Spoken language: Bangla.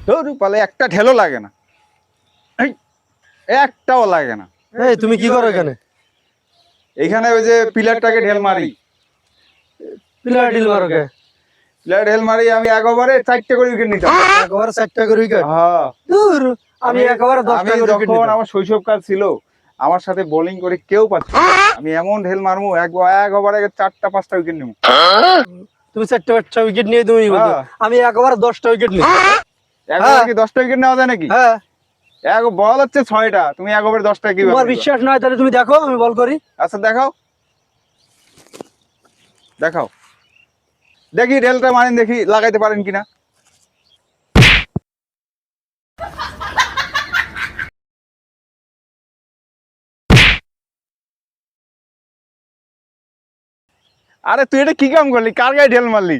ধুর পালে একটা ঢেলও লাগে না, এই, একটাও লাগে না। এই তুমি কি করো এখানে? এখানে ওই যে পিলারটাকে ঢেল মারি। প্লেয়ার ডিল মারো কে? পিলার ঢেল মারি আমি, এক ওভারে 4টে করে উইকেট নিতাম। একবারে 4টা করে উইকেট? হ্যাঁ, দূর, আমি একবারে 10টা আমি করে উইকেট যখন নিতাম। আমার শৈশবকাল ছিল, আমার সাথে বোলিং করে কেউ পাচ্ছে না। আমি এমন ঢেল মারমু, এক ওভারে 4টা 5টা উইকেট নিবো। তুমি 4টা উইকেট নিয়ে তুমি বলছো হ্যাঁ। আমি একবারে 10টা উইকেট নিই। এক ওভারে কি 10টা উইকেট নেওয়া যায় নাকি? হ্যাঁ, এক বল হচ্ছে 6টা, তুমি এক ওভারে 10টা কি? তোমার বিশ্বাস না হয় তাহলে তুমি দেখো আমি বল করি। আচ্ছা দেখাও, দেখাও, দেখি ঢেলটা মারেন, দেখি লাগাইতে পারেন কিনা। আরে তুই এটা কি কাম করলি? কার গায়ে ঢেল মারলি?